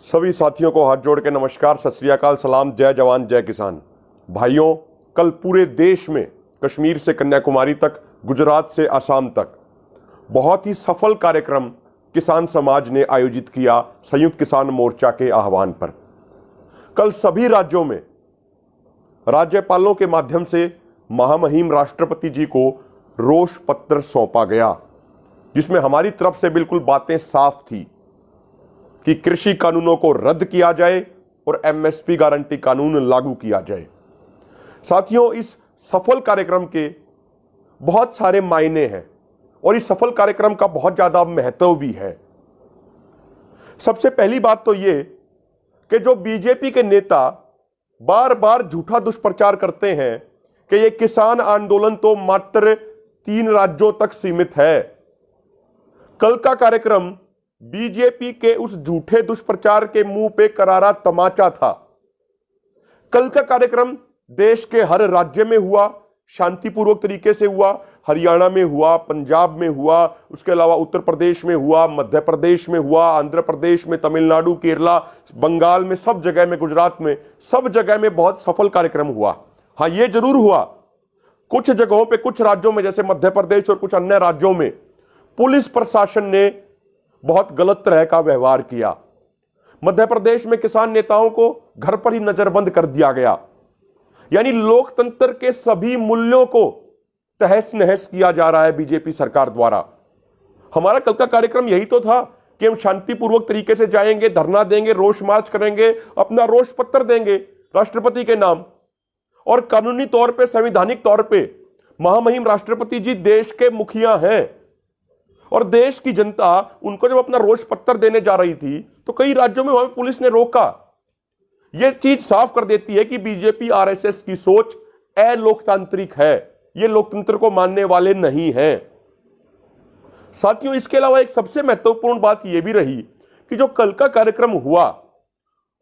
सभी साथियों को हाथ जोड़ के नमस्कार, सत श्री अकाल, सलाम, जय जवान जय किसान। भाइयों, कल पूरे देश में कश्मीर से कन्याकुमारी तक, गुजरात से असम तक बहुत ही सफल कार्यक्रम किसान समाज ने आयोजित किया संयुक्त किसान मोर्चा के आह्वान पर। कल सभी राज्यों में राज्यपालों के माध्यम से महामहिम राष्ट्रपति जी को रोष पत्र सौंपा गया, जिसमें हमारी तरफ से बिल्कुल बातें साफ थी कि कृषि कानूनों को रद्द किया जाए और एमएसपी गारंटी कानून लागू किया जाए। साथियों, इस सफल कार्यक्रम के बहुत सारे मायने हैं और इस सफल कार्यक्रम का बहुत ज्यादा महत्व भी है। सबसे पहली बात तो यह कि जो बीजेपी के नेता बार बार झूठा दुष्प्रचार करते हैं कि यह किसान आंदोलन तो मात्र 3 राज्यों तक सीमित है, कल का कार्यक्रम बीजेपी के उस झूठे दुष्प्रचार के मुंह पे करारा तमाचा था। कल का कार्यक्रम देश के हर राज्य में हुआ, शांतिपूर्वक तरीके से हुआ। हरियाणा में हुआ, पंजाब में हुआ, उसके अलावा उत्तर प्रदेश में हुआ, मध्य प्रदेश में हुआ, आंध्र प्रदेश में, तमिलनाडु, केरला, बंगाल में, सब जगह में, गुजरात में, सब जगह में बहुत सफल कार्यक्रम हुआ। हां, यह जरूर हुआ कुछ जगहों पे, कुछ राज्यों में जैसे मध्य प्रदेश और कुछ अन्य राज्यों में पुलिस प्रशासन ने बहुत गलत तरह का व्यवहार किया। मध्य प्रदेश में किसान नेताओं को घर पर ही नजरबंद कर दिया गया, यानी लोकतंत्र के सभी मूल्यों को तहस नहस किया जा रहा है बीजेपी सरकार द्वारा। हमारा कल का कार्यक्रम यही तो था कि हम शांतिपूर्वक तरीके से जाएंगे, धरना देंगे, रोष मार्च करेंगे, अपना रोष पत्र देंगे राष्ट्रपति के नाम, और कानूनी तौर पे, संवैधानिक तौर पे महामहिम राष्ट्रपति जी देश के मुखिया हैं और देश की जनता उनको जब अपना रोष पत्र देने जा रही थी तो कई राज्यों में वहां पुलिस ने रोका। यह चीज साफ कर देती है कि बीजेपी आरएसएस की सोच अलोकतांत्रिक है, ये लोकतंत्र को मानने वाले नहीं हैं। साथियों, इसके अलावा एक सबसे महत्वपूर्ण बात यह भी रही कि जो कल का कार्यक्रम हुआ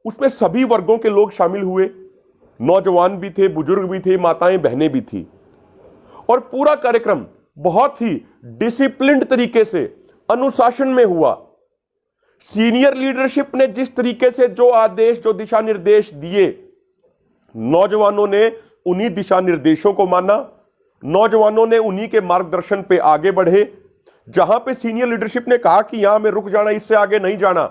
उसमें सभी वर्गों के लोग शामिल हुए, नौजवान भी थे, बुजुर्ग भी थे, माताएं बहनें भी थी, और पूरा कार्यक्रम बहुत ही डिसिप्लिन्ड तरीके से, अनुशासन में हुआ। सीनियर लीडरशिप ने जिस तरीके से जो आदेश, जो दिशा निर्देश दिए, नौजवानों ने उन्हीं दिशा निर्देशों को माना, नौजवानों ने उन्हीं के मार्गदर्शन पे आगे बढ़े। जहां पे सीनियर लीडरशिप ने कहा कि यहां में रुक जाना, इससे आगे नहीं जाना,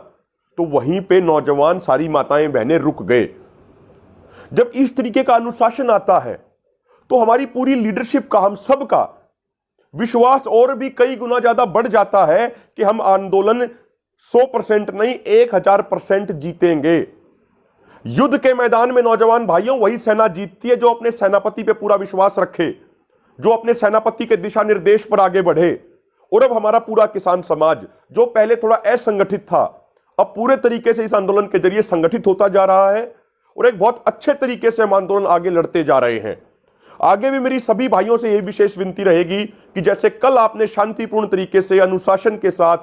तो वहीं पे नौजवान, सारी माताएं बहनें रुक गए। जब इस तरीके का अनुशासन आता है तो हमारी पूरी लीडरशिप का, हम सब का विश्वास और भी कई गुना ज्यादा बढ़ जाता है कि हम आंदोलन 100% नहीं 1000% जीतेंगे। युद्ध के मैदान में नौजवान भाइयों, वही सेना जीतती है जो अपने सेनापति पे पूरा विश्वास रखे, जो अपने सेनापति के दिशा निर्देश पर आगे बढ़े। और अब हमारा पूरा किसान समाज, जो पहले थोड़ा असंगठित था, अब पूरे तरीके से इस आंदोलन के जरिए संगठित होता जा रहा है और एक बहुत अच्छे तरीके से हम आंदोलन आगे लड़ते जा रहे हैं। आगे भी मेरी सभी भाइयों से यही विशेष विनती रहेगी कि जैसे कल आपने शांतिपूर्ण तरीके से, अनुशासन के साथ,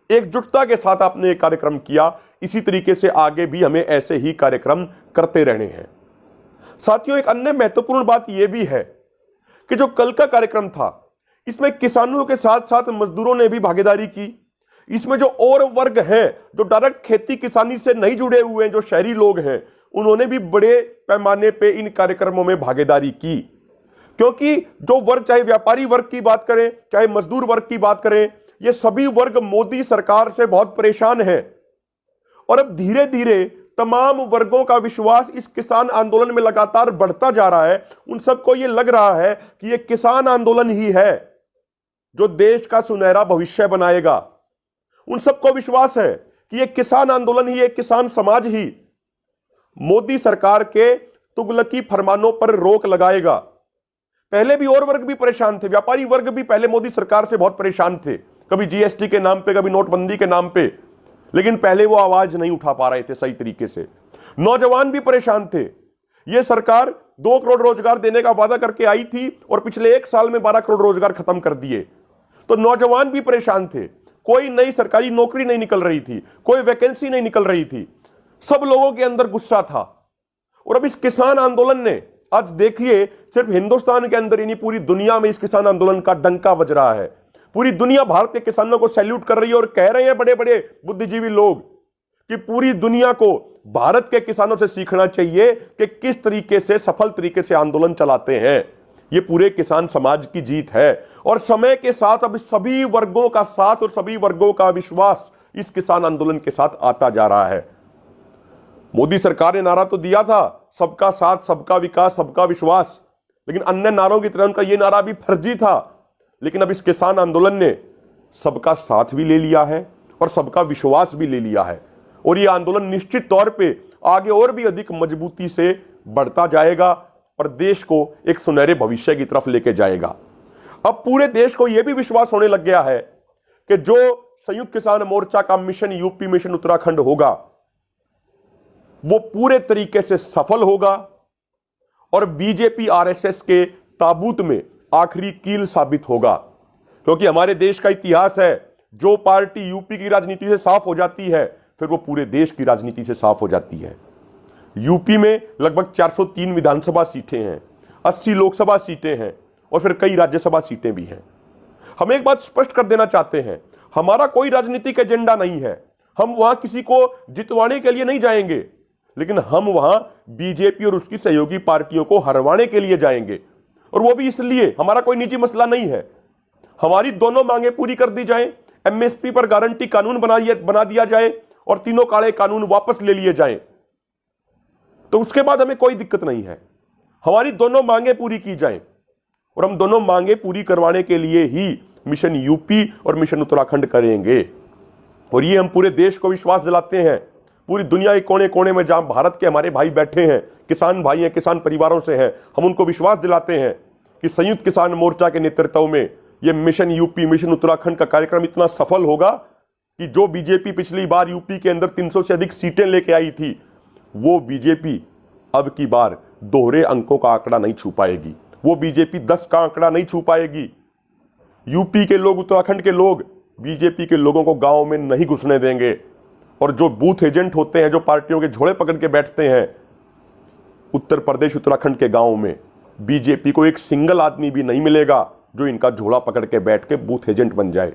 एकजुटता के साथ आपने एक कार्यक्रम किया, इसी तरीके से आगे भी हमें ऐसे ही कार्यक्रम करते रहने हैं। साथियों, एक अन्य महत्वपूर्ण बात यह भी है कि जो कल का कार्यक्रम था, इसमें किसानों के साथ साथ मजदूरों ने भी भागीदारी की। इसमें जो और वर्ग हैं, जो डायरेक्ट खेती किसानी से नहीं जुड़े हुए हैं, जो शहरी लोग हैं, उन्होंने भी बड़े पैमाने पे इन कार्यक्रमों में भागीदारी की। क्योंकि जो वर्ग, चाहे व्यापारी वर्ग की बात करें, चाहे मजदूर वर्ग की बात करें, ये सभी वर्ग मोदी सरकार से बहुत परेशान हैं। और अब धीरे धीरे तमाम वर्गों का विश्वास इस किसान आंदोलन में लगातार बढ़ता जा रहा है। उन सबको यह लग रहा है कि यह किसान आंदोलन ही है जो देश का सुनहरा भविष्य बनाएगा। उन सबको विश्वास है कि यह किसान आंदोलन ही, एक किसान समाज ही मोदी सरकार के तुगलकी फरमानों पर रोक लगाएगा। पहले भी और वर्ग भी परेशान थे, व्यापारी वर्ग भी पहले मोदी सरकार से बहुत परेशान थे, कभी जीएसटी के नाम पे, कभी नोटबंदी के नाम पे, लेकिन पहले वो आवाज नहीं उठा पा रहे थे सही तरीके से। नौजवान भी परेशान थे। यह सरकार 2 करोड़ रोजगार देने का वादा करके आई थी और पिछले 1 साल में 12 करोड़ रोजगार खत्म कर दिए। तो नौजवान भी परेशान थे, कोई नई सरकारी नौकरी नहीं निकल रही थी, कोई वैकेंसी नहीं निकल रही थी, सब लोगों के अंदर गुस्सा था। और अब इस किसान आंदोलन ने आज देखिए, सिर्फ हिंदुस्तान के अंदर ही नहीं, पूरी दुनिया में इस किसान आंदोलन का डंका बज रहा है। पूरी दुनिया भारत के किसानों को सैल्यूट कर रही है और कह रहे हैं बड़े बड़े बुद्धिजीवी लोग कि पूरी दुनिया को भारत के किसानों से सीखना चाहिए कि किस तरीके से सफल तरीके से आंदोलन चलाते हैं। यह पूरे किसान समाज की जीत है और समय के साथ अब सभी वर्गों का साथ और सभी वर्गों का विश्वास इस किसान आंदोलन के साथ आता जा रहा है। मोदी सरकार ने नारा तो दिया था, सबका साथ, सबका विकास, सबका विश्वास, लेकिन अन्य नारों की तरह उनका यह नारा भी फर्जी था। लेकिन अब इस किसान आंदोलन ने सबका साथ भी ले लिया है और सबका विश्वास भी ले लिया है और यह आंदोलन निश्चित तौर पे आगे और भी अधिक मजबूती से बढ़ता जाएगा और देश को एक सुनहरे भविष्य की तरफ लेके जाएगा। अब पूरे देश को यह भी विश्वास होने लग गया है कि जो संयुक्त किसान मोर्चा का मिशन यूपी, मिशन उत्तराखंड होगा, वो पूरे तरीके से सफल होगा और बीजेपी आरएसएस के ताबूत में आखिरी कील साबित होगा। क्योंकि हमारे देश का इतिहास है, जो पार्टी यूपी की राजनीति से साफ हो जाती है फिर वो पूरे देश की राजनीति से साफ हो जाती है। यूपी में लगभग 403 विधानसभा सीटें हैं, 80 लोकसभा सीटें हैं और फिर कई राज्यसभा सीटें भी हैं। हम एक बात स्पष्ट कर देना चाहते हैं, हमारा कोई राजनीतिक एजेंडा नहीं है। हम वहां किसी को जितवाने के लिए नहीं जाएंगे, लेकिन हम वहां बीजेपी और उसकी सहयोगी पार्टियों को हरवाने के लिए जाएंगे। और वो भी इसलिए, हमारा कोई निजी मसला नहीं है। हमारी दोनों मांगे पूरी कर दी जाएं, एमएसपी पर गारंटी कानून बना दिया जाए और तीनों काले कानून वापस ले लिए जाएं, तो उसके बाद हमें कोई दिक्कत नहीं है। हमारी दोनों मांगे पूरी की जाएं और हम दोनों मांगे पूरी करवाने के लिए ही मिशन यूपी और मिशन उत्तराखंड करेंगे। और ये हम पूरे देश को विश्वास दिलाते हैं, पूरी दुनिया के कोने कोने में जहां भारत के हमारे भाई बैठे हैं, किसान भाई हैं, किसान परिवारों से हैं, हम उनको विश्वास दिलाते हैं कि संयुक्त किसान मोर्चा के नेतृत्व में यह मिशन यूपी, मिशन उत्तराखंड का कार्यक्रम इतना सफल होगा कि जो बीजेपी पिछली बार यूपी के अंदर 300 से अधिक सीटें लेके आई थी, वो बीजेपी अब की बार दोहरे अंकों का आंकड़ा नहीं छू पाएगी। वो बीजेपी 10 का आंकड़ा नहीं छू पाएगी। यूपी के लोग, उत्तराखंड के लोग बीजेपी के लोगों को गांव में नहीं घुसने देंगे। और जो बूथ एजेंट होते हैं, जो पार्टियों के झोले पकड़ के बैठते हैं, उत्तर प्रदेश, उत्तराखंड के गांव में बीजेपी को एक सिंगल आदमी भी नहीं मिलेगा जो इनका झोला पकड़ के बैठ के बूथ एजेंट बन जाए।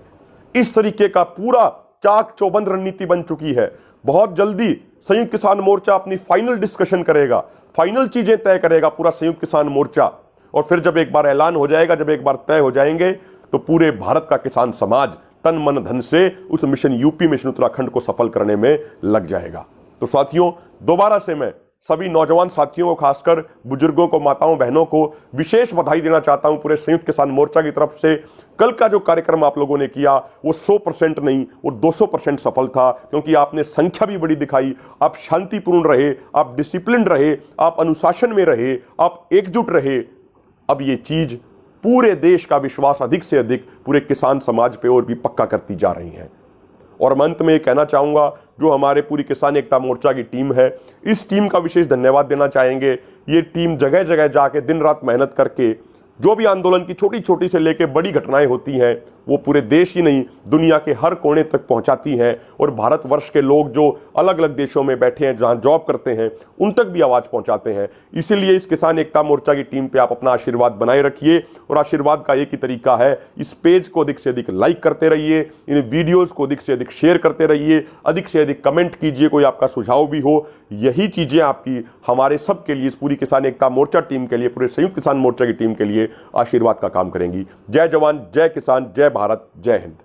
इस तरीके का पूरा चाक चौबंद रणनीति बन चुकी है। बहुत जल्दी संयुक्त किसान मोर्चा अपनी फाइनल डिस्कशन करेगा, फाइनल चीजें तय करेगा पूरा संयुक्त किसान मोर्चा। और फिर जब एक बार ऐलान हो जाएगा, जब एक बार तय हो जाएंगे, तो पूरे भारत का किसान समाज तन मन धन से उस मिशन यूपी, मिशन उत्तराखंड को सफल करने में लग जाएगा। तो साथियों, दोबारा से मैं सभी नौजवान साथियों को, खासकर बुजुर्गों को, माताओं बहनों को विशेष बधाई देना चाहता हूं पूरे संयुक्त किसान मोर्चा की तरफ से। कल का जो कार्यक्रम आप लोगों ने किया वो 100% नहीं, वो 200% सफल था, क्योंकि आपने संख्या भी बड़ी दिखाई, आप शांतिपूर्ण रहे, आप डिसिप्लिन रहे, आप अनुशासन में रहे, आप एकजुट रहे। अब ये चीज पूरे देश का विश्वास अधिक से अधिक पूरे किसान समाज पे और भी पक्का करती जा रही है। और मैं अंत में ये कहना चाहूंगा, जो हमारे पूरी किसान एकता मोर्चा की टीम है, इस टीम का विशेष धन्यवाद देना चाहेंगे। ये टीम जगह जगह जाके दिन रात मेहनत करके जो भी आंदोलन की छोटी छोटी से लेके बड़ी घटनाएं होती हैं, वो पूरे देश ही नहीं दुनिया के हर कोने तक पहुंचाती हैं। और भारतवर्ष के लोग जो अलग अलग देशों में बैठे हैं, जहां जॉब करते हैं, उन तक भी आवाज पहुंचाते हैं। इसीलिए इस किसान एकता मोर्चा की टीम पे आप अपना आशीर्वाद बनाए रखिए। और आशीर्वाद का एक ही तरीका है, इस पेज को अधिक से अधिक लाइक करते रहिए, इन वीडियोज को अधिक से अधिक शेयर करते रहिए, अधिक से अधिक कमेंट कीजिए, कोई आपका सुझाव भी हो। यही चीजें आपकी हमारे सबके लिए, इस पूरी किसान एकता मोर्चा टीम के लिए, पूरे संयुक्त किसान मोर्चा की टीम के लिए आशीर्वाद का काम करेंगी। जय जवान, जय किसान, जय भारत, जय हिंद।